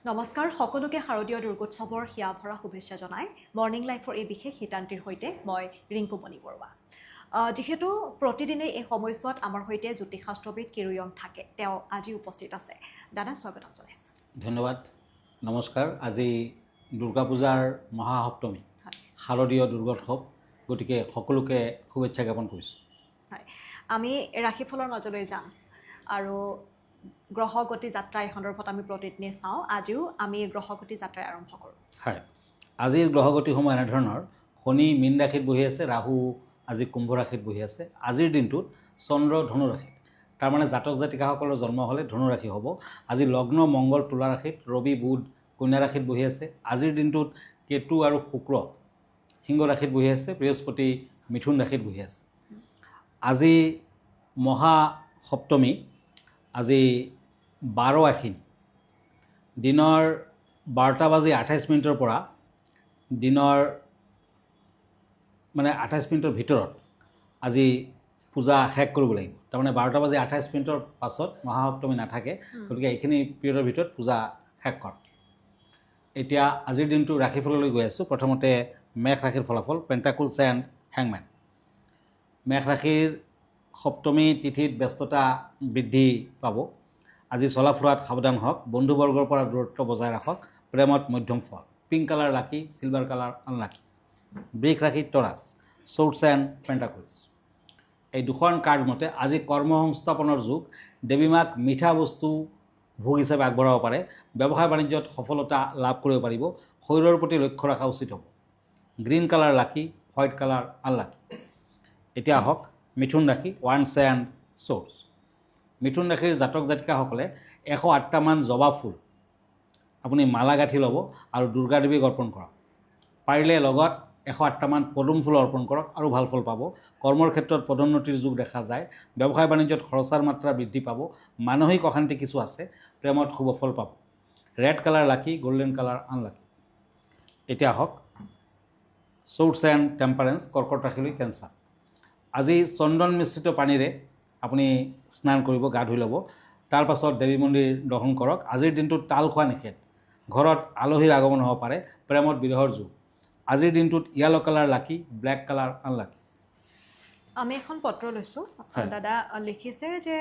নমস্কাৰ সকলোকে শাৰদীয় দুৰ্গোৎসৱৰ হিয়া ভৰা শুভেচ্ছা জনাই মৰ্নিং লাইফৰ এই বিশেষ হিতান্তিৰ সৈতে মই ৰিংকুমণি বৰুৱা যিহেতু প্ৰতিদিনে এই সময়ছোৱাত আমাৰ সৈতে জ্যোতিষশাস্ত্ৰবিদ কিৰুয়ং থাকে তেওঁ আজি উপস্থিত আছে দাদা স্বাগতম জনাইছো ধন্যবাদ নমস্কাৰ আজি দুৰ্গা পূজাৰ মহাসপ্তমী শাৰদীয় দুৰ্গোৎসৱ গতিকে সকলোকে শুভেচ্ছা জ্ঞাপন কৰিছোঁ হয় আমি ৰাশিফলৰ মাজলৈ যাম আৰু গ্ৰহগতি যাত্ৰা এই সন্দৰ্ভত আমি প্ৰতিদিনে চাওঁ আজিও আমি গ্ৰহগতি যাত্ৰা আৰম্ভ কৰোঁ হয় আজিৰ গ্ৰহগতিসমূহ এনেধৰণৰ শনি মীন ৰাশিত বহি আছে ৰাহু আজি কুম্ভ ৰাশিত বহি আছে আজিৰ দিনটোত চন্দ্ৰ ধনু ৰাশিত তাৰমানে জাতক জাতিকাসকলৰ জন্ম হ'লে ধনু ৰাশি হ'ব আজি লগ্ন মংগল তুলা ৰাশিত ৰবি বুধ কন্যা ৰাশিত বহি আছে আজিৰ দিনটোত কেতু আৰু শুক্ৰ সিংহ ৰাশিত বহি আছে বৃহস্পতি মিথুন ৰাশিত বহি আছে আজি মহাসপ্তমী আজি 12 আশ্বিন দিনৰ 12:28 পৰা দিনৰ 28 ভিতৰত আজি পূজা শেষ কৰিব লাগিব তাৰমানে 12:28 পাছত মহাসপ্তমী নাথাকে গতিকে এইখিনি পিৰিয়ডৰ ভিতৰত পূজা শেষ কৰক এতিয়া আজিৰ দিনটো ৰাশিফললৈ গৈ আছোঁ প্ৰথমতে মেষ ৰাশিৰ ফলাফল পেণ্টাকুলছ এণ্ড হেংমেন মেষ ৰাশিৰ সপ্তমী তিথিত ব্যস্ততা বৃদ্ধি পাব আজি চলা ফুৰাত সাৱধান হওক বন্ধুবৰ্গৰ পৰা দূৰত্ব বজাই ৰাখক প্ৰেমত মধ্যম ফল পিংক কালাৰ লাকি চিলভাৰ কালাৰ আনলাকি বৃষ ৰাশি টৰাছ চৰ্টছ এণ্ড পেণ্টাকুলছ এই দুখন কাৰ্ড মতে আজি কৰ্ম সংস্থাপনৰ যুগ দেৱী মাক মিঠা বস্তু ভোগ হিচাপে আগবঢ়াব পাৰে ব্যৱসায় বাণিজ্যত সফলতা লাভ কৰিব পাৰিব শৰীৰৰ প্ৰতি লক্ষ্য ৰখা উচিত হ'ব গ্ৰীণ কালাৰ লাকি হোৱাইট কালাৰ আনলাকি এতিয়া আহক মিথুন ৰাশি ওৱান্স এণ্ড চৰ্টছ মিথুন ৰাশিৰ জাতক জাতিকাসকলে 108টামান জবা ফুল আপুনি মালা গাঁঠি ল'ব আৰু দুৰ্গা দেৱীক অৰ্পণ কৰক পাৰিলে লগত 108টামান পদুম ফুল অৰ্পণ কৰক আৰু ভাল ফল পাব কৰ্মৰ ক্ষেত্ৰত পদোন্নতিৰ যুগ দেখা যায় ব্যৱসায় বাণিজ্যত খৰচাৰ মাত্ৰা বৃদ্ধি পাব মানসিক অশান্তি কিছু আছে প্ৰেমত শুভ ফল পাব ৰেড কালাৰ লাকি গল্ডেন কালাৰ আনলাকি এতিয়া আহক চৰ্টছ এণ্ড টেম্পাৰেঞ্চ কৰ্কট ৰাশিলৈ কেঞ্চাৰ আজি চন্দন মিশ্ৰিত পানীৰে আপুনি স্নান কৰিব গা ধুই ল'ব তাৰ পাছত দেৱী মন্দিৰ দৰ্শন কৰক আজিৰ দিনটোত তাল খোৱা নিষেধ ঘৰত আলহীৰ আগমন হ'ব পাৰে প্ৰেমত বিৰহৰ যুগ আজিৰ দিনটোত য়েলো কালাৰ লাকি ব্লেক কালাৰ আনলাকি আমি এখন পত্ৰ লৈছোঁ দাদা লিখিছে যে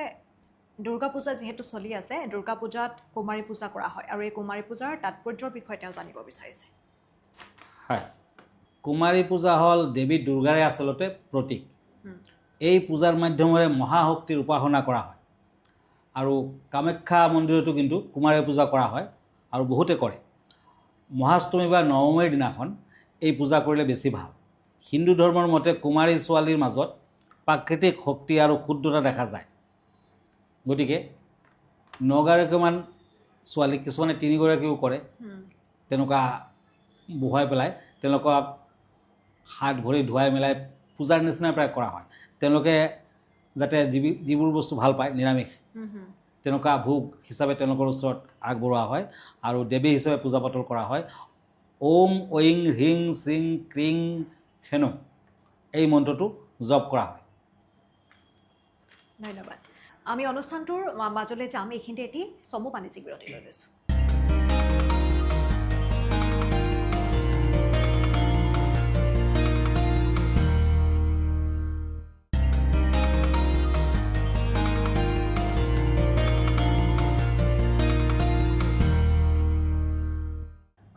দুৰ্গা পূজা যিহেতু চলি আছে দুৰ্গা পূজাত কুমাৰী পূজা কৰা হয় আৰু এই কুমাৰী পূজাৰ তাৎপৰ্যৰ বিষয়ে তেওঁ জানিব বিচাৰিছে হয় কুমাৰী পূজা হ'ল দেৱী দুৰ্গাৰে আচলতে প্ৰতীক এই পূজাৰ মাধ্যমেৰে মহাশক্তিৰ উপাসনা কৰা হয় আৰু কামাখ্যা মন্দিৰতো কিন্তু কুমাৰী পূজা কৰা হয় আৰু বহুতে কৰে মহাষ্টমী বা নৱমীৰ দিনাখন এই পূজা কৰিলে বেছি ভাল হিন্দু ধৰ্মৰ মতে কুমাৰী ছোৱালীৰ মাজত প্ৰাকৃতিক শক্তি আৰু শুদ্ধতা দেখা যায় গতিকে 9গৰাকীমান ছোৱালী কিছুমানে 3গৰাকীও কৰে তেনেকুৱা বহুৱাই পেলাই তেওঁলোকক হাত ভৰি ধুৱাই মেলাই পূজাৰ নিচিনা প্ৰায় কৰা হয় তেওঁলোকে যাতে যিবোৰ বস্তু ভাল পায় নিৰামিষ তেনেকুৱা ভোগ হিচাপে তেওঁলোকৰ ওচৰত আগবঢ়োৱা হয় আৰু দেৱী হিচাপে পূজা পাতল কৰা হয় ওম ঐং হ্ৰিং শ্ৰিং ক্ৰিং থেনো এই মন্ত্ৰটো জপ কৰা হয় ধন্যবাদ আমি অনুষ্ঠানটোৰ মাজলৈ যাম এইখিনিতে এটি চমু বাণিজ্যিক বিৰতি লৈ লৈছোঁ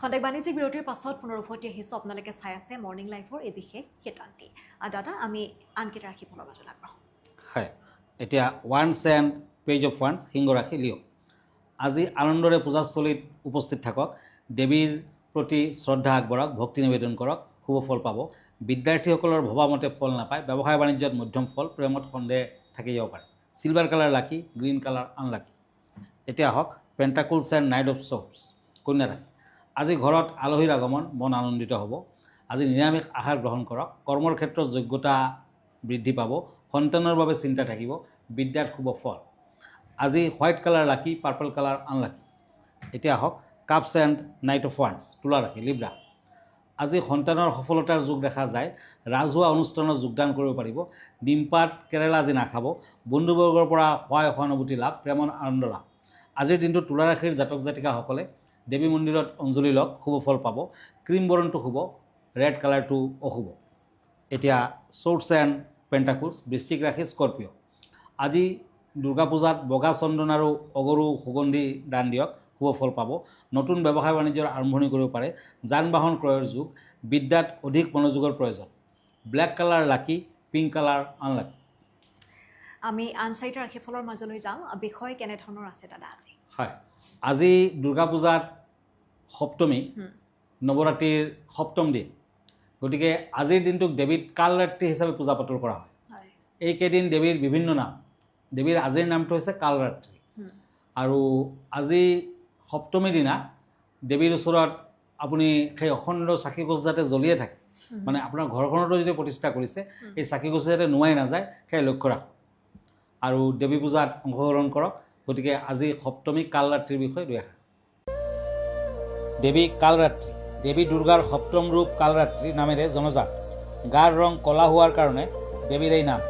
খন্তেক বাণিজ্যিক বিৰতিৰ পাছত পুনৰ উভতি আহিছোঁ আপোনালোকে চাই আছে মৰ্নিং লাইফৰ এই বিশেষ হিতান্তি দাদা আমি আনকেইটা ৰাশিফলৰ মাজলৈ আগবাঢ়োঁ হয় এতিয়া once and page of once সিংহ ৰাশি লিঅ' আজি আনন্দৰে পূজাস্থলীত উপস্থিত থাকক দেৱীৰ প্ৰতি শ্ৰদ্ধা আগবঢ়াওক ভক্তি নিবেদন কৰক শুভ ফল পাব বিদ্যাৰ্থীসকলৰ ভবামতে ফল নাপায় ব্যৱসায় বাণিজ্যত মধ্যম ফল প্ৰেমত সন্দেহ থাকি যাব পাৰে চিলভাৰ কালাৰ লাকি গ্ৰীণ কালাৰ আনলাকি এতিয়া আহক পেণ্টাকুলছ এণ্ড নাইট অফ চৰ্টছ কন্যা ৰাশি আজি ঘৰত আলহীৰ আগমন মন আনন্দিত হ'ব আজি নিৰামিষ আহাৰ গ্ৰহণ কৰক কৰ্মৰ ক্ষেত্ৰত যোগ্যতা বৃদ্ধি পাব সন্তানৰ বাবে চিন্তা থাকিব বিদ্যাত শুভ ফল আজি হোৱাইট কালাৰ লাকি পাৰ্পল কালাৰ আনলাকি এতিয়া আহক cups and night of once তুলা ৰাশি লিব্ৰা আজি সন্তানৰ সফলতাৰ যুগ দেখা যায় ৰাজহুৱা অনুষ্ঠানত যোগদান কৰিব পাৰিব ডিমপাত কেৰেলা আজি নাখাব বন্ধুবৰ্গৰ পৰা সহায় সহানুভূতি লাভ প্ৰেমৰ আনন্দ লাভ আজিৰ দিনটো তুলা ৰাশিৰ জাতক জাতিকাসকলে দেৱী মন্দিৰত অঞ্জলি লওক, শুভ ফল পাব। ক্ৰীম বৰণটো শুভ, ৰেড কালাৰটো অশুভ। এতিয়া চৰ্টছ এণ্ড পেণ্টাকুলছ, বৃশ্চিক ৰাশি, স্কৰ্পিঅ'। আজি দুৰ্গা পূজাত বগা চন্দন আৰু অগৰু সুগন্ধি দান দিয়ক, শুভ ফল পাব। নতুন ব্যৱসায় বাণিজ্যৰ আৰম্ভণি কৰিব পাৰে। যান বাহন ক্ৰয়ৰ যুগ, বিদ্যাত অধিক মনোযোগৰ প্ৰয়োজন। ব্লেক কালাৰ লাকি, পিংক কালাৰ আনলাকি। আমি আন চাৰিটা ৰাশিফলৰ মাজলৈ যাম। বিষয় কেনেধৰণৰ আছে দাদা আজি? হয়, আজি দুৰ্গা পূজাত সপ্তমী, নৱৰাত্ৰিৰ সপ্তম দিন। গতিকে আজিৰ দিনটোক দেৱীত কালৰাত্ৰি হিচাপে পূজা পাতল কৰা হয়। এইকেইদিন দেৱীৰ বিভিন্ন নাম। দেৱীৰ আজিৰ নামটো হৈছে কালৰাত্ৰি। আৰু আজি সপ্তমীৰ দিনা দেৱীৰ ওচৰত আপুনি সেই অখণ্ড চাকিগছ যাতে জ্বলিয়ে থাকে, মানে আপোনাৰ ঘৰখনতো যদি প্ৰতিষ্ঠা কৰিছে, এই চাকিগছ যাতে নুমাই নাযায়, সেই লক্ষ্য ৰাখক আৰু দেৱী পূজাত অংশগ্ৰহণ কৰক। গতিকে আজি সপ্তমী কালৰাত্ৰিৰ বিষয়ে দুই এষাৰ। দেৱী কালৰাত্ৰি। দেৱী দুৰ্গাৰ সপ্তম ৰূপ কালৰাত্ৰি নামেৰে জনজাত। গাৰ ৰং কলা হোৱাৰ কাৰণে দেৱীৰ এই নাম।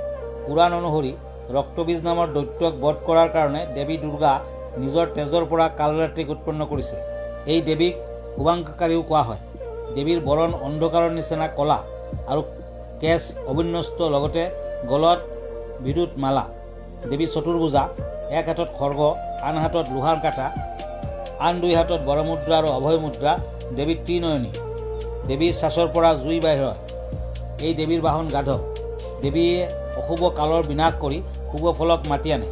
পুৰাণ অনুসৰি ৰক্তবীজ নামৰ দৈত্যক বধ কৰাৰ কাৰণে দেৱী দুৰ্গা নিজৰ তেজৰ পৰা কালৰাত্ৰিক উৎপন্ন কৰিছিল। এই দেৱীক শুভাংকাৰীও কোৱা হয়। দেৱীৰ বৰণ অন্ধকাৰৰ নিচিনা কলা আৰু কেশ অবিন্যস্ত, লগতে গলত বিদ্যুৎ মালা। দেৱী চতুৰ্ভুজা, এক হাতত খৰ্গ, আন হাতত লোহাৰ কাঁটা, আন দুই হাতত বৰমুদ্ৰা আৰু অভয় মুদ্ৰা। দেৱী ত্ৰিনয়নী। দেৱীৰ শ্বাসৰ পৰা জুই বাহিৰ হয়। এই দেৱীৰ বাহন গাধ। দেৱীয়ে অশুভ কালৰ বিনাশ কৰি শুভ ফলক মাতি আনে।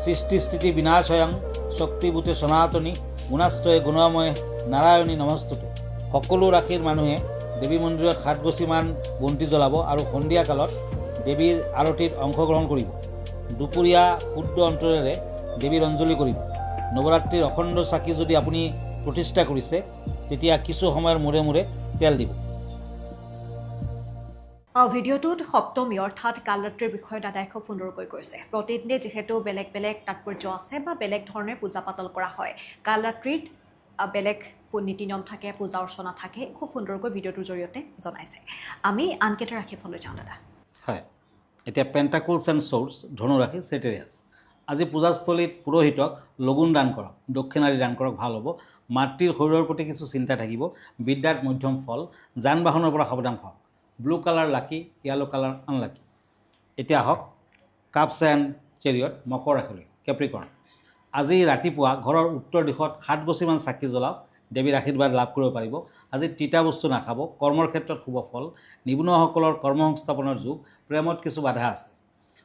সৃষ্টি স্থিতি বিনাশয়ং শক্তিভূতে সনাতনী, গুণাশ্ৰয়ে গুণময় নাৰায়ণী নমস্তুতে। সকলো ৰাশিৰ মানুহে দেৱী মন্দিৰত 7 গছিমান বন্তি জ্বলাব আৰু সন্ধিয়া কালত দেৱীৰ আৰতিত অংশগ্ৰহণ কৰিব। দুপৰীয়া শুদ্ধ অন্তৰেৰে দেৱীৰ অঞ্জলি কৰিব। নৱৰাত্ৰিৰ অখণ্ড চাকি যদি আপুনি প্ৰতিষ্ঠা কৰিছে, তেতিয়া কিছু সময়ৰ মূৰে মূৰে তেল দিব। ভিডিঅ'টোত সপ্তমী অৰ্থাৎ কালৰাত্ৰিৰ বিষয়ে দাদাই খুব সুন্দৰকৈ কৈছে। প্ৰতিদিনে যিহেতু বেলেগ বেলেগ তাৎপৰ্য আছে বা বেলেগ ধৰণে পূজা পাতল কৰা হয়, কালৰাত্ৰিত বেলেগ নীতি নিয়ম থাকে, পূজা অৰ্চনা থাকে, খুব সুন্দৰকৈ ভিডিঅ'টোৰ জৰিয়তে জনাইছে। আমি আনকেইটা ৰাশিফললৈ যাওঁ দাদা। হয়, এতিয়া পেণ্টাকুলছ এণ্ড চৰ্টছ, ধনুৰাশি, চেটেৰিয়াছ। আজি পূজাস্থলীত পুৰোহিতক লগুণ দান কৰক, দক্ষিণাদি দান কৰক, ভাল হ'ব। মাতৃৰ শৰীৰৰ প্ৰতি কিছু চিন্তা থাকিব। বিদ্যাত মধ্যম ফল। যান বাহনৰ পৰা সাৱধান হওক। ব্লু কালাৰ লাকি, য়েলো কালাৰ আনলাকি। এতিয়া আহক কাপছ এণ্ড চেৰিয়ট, মকৰ ৰাশিলৈ, কেপ্ৰিকৰ্ণ। আজি ৰাতিপুৱা ঘৰৰ উত্তৰ দিশত 7 গছিমান চাকি জ্বলাওক, দেৱীৰ আশীৰ্বাদ লাভ কৰিব পাৰিব। আজি তিতা বস্তু নাখাব। কৰ্মৰ ক্ষেত্ৰত শুভ ফল। নিবনুৱাসকলৰ কৰ্মসংস্থাপনৰ যুগ। প্ৰেমত কিছু বাধা আছে।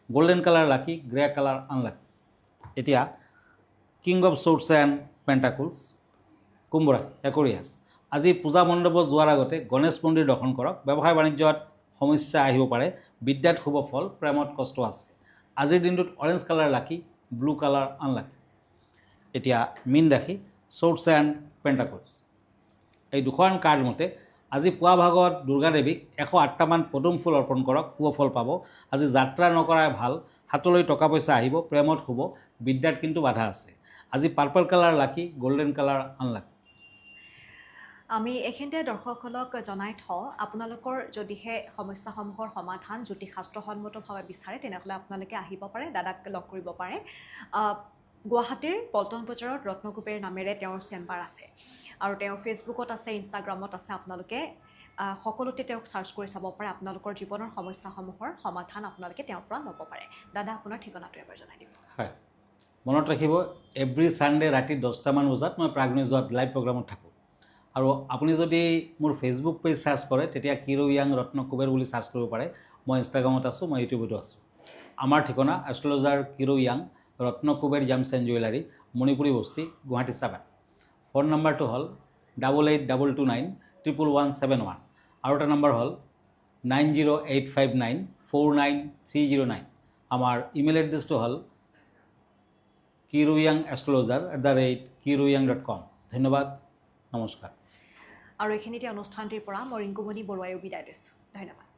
গল্ডেন কালাৰ লাকি, গ্ৰে কালাৰ আনলাকি। এতিয়া কিং অফ চৰ্টছ এণ্ড পেণ্টাকুলছ, কুম্ভ ৰাশি, একুৰিয়াছ। আজি পূজা মণ্ডপত যোৱাৰ আগতে গণেশ মন্দিৰ দৰ্শন কৰক। ব্যৱসায় বাণিজ্যত সমস্যা আহিব পাৰে। বিদ্যাত শুভ ফল। প্ৰেমত কষ্ট আছে। আজিৰ দিনটোত অৰেঞ্জ কালাৰ লাকি, ব্লু কালাৰ আনলাকি। এতিয়া মীন ৰাশি, চৰ্টছ এণ্ড পেণ্টাকুলছ। এই দুখন কাৰ্ড মতে আজি পুৱা ভাগত দুৰ্গা দেৱীক 108টামান পদুম ফুল অৰ্পণ কৰক, শুভ ফল পাব। আজি যাত্ৰা নকৰাই ভাল। হাতলৈ টকা পইচা আহিব। প্ৰেমত শুভ। বিদ্যাত কিন্তু বাধা আছে। আজি পাৰ্পল কালাৰ লাকি, গল্ডেন কালাৰ আনলাকি। আমি এইখিনিতে দৰ্শকসকলক জনাই থওঁ, আপোনালোকৰ যদিহে সমস্যাসমূহৰ সমাধান জ্যোতিষশাস্ত্ৰসন্মতভাৱে বিচাৰে, তেনেহ'লে আপোনালোকে আহিব পাৰে, দাদাক লগ কৰিব পাৰে। গুৱাহাটীৰ পল্টন বজাৰত ৰত্নকুবেৰ নামেৰে তেওঁৰ চেম্বাৰ আছে আৰু তেওঁৰ ফেচবুকত আছে, ইনষ্টাগ্ৰামত আছে। আপোনালোকে সকলোতে তেওঁক চাৰ্চ কৰি চাব পাৰে। আপোনালোকৰ জীৱনৰ সমস্যাসমূহৰ সমাধান আপোনালোকে তেওঁৰ পৰা ল'ব পাৰে। দাদা, আপোনাৰ ঠিকনাটো এবাৰ জনাই দিব। হয়, মনত ৰাখিব, এভৰি ছানডে ৰাতি 10টামান বজাত মই প্ৰাগ নিউজত লাইভ প্ৰগ্ৰামত থাকোঁ। আৰু আপুনি যদি মোৰ ফেচবুক পেজ চাৰ্চ কৰে, তেতিয়া কিৰো য়াং ৰত্নকুবেৰ বুলি চাৰ্চ কৰিব পাৰে। মই ইনষ্টাগ্ৰামত আছোঁ, মই ইউটিউবতো আছোঁ। আমাৰ ঠিকনা এষ্ট্ৰলজাৰ কিৰো য়াং, Ratnakuber gems and jewellery, Manipuri Basti, Guwahati 7। Phone নম্বৰটো হ'ল 8822291171। আৰু এটা নম্বৰ হ'ল 9085949309। আমাৰ ইমেইল এড্ৰেছটো হ'ল kiroyangastrologer@kiroyang.com। ধন্যবাদ, নমস্কাৰ। আৰু এইখিনিতে অনুষ্ঠানটিৰ পৰা মই ৰিংকুমণি বৰুৱাইও বিদায় লৈছোঁ। ধন্যবাদ।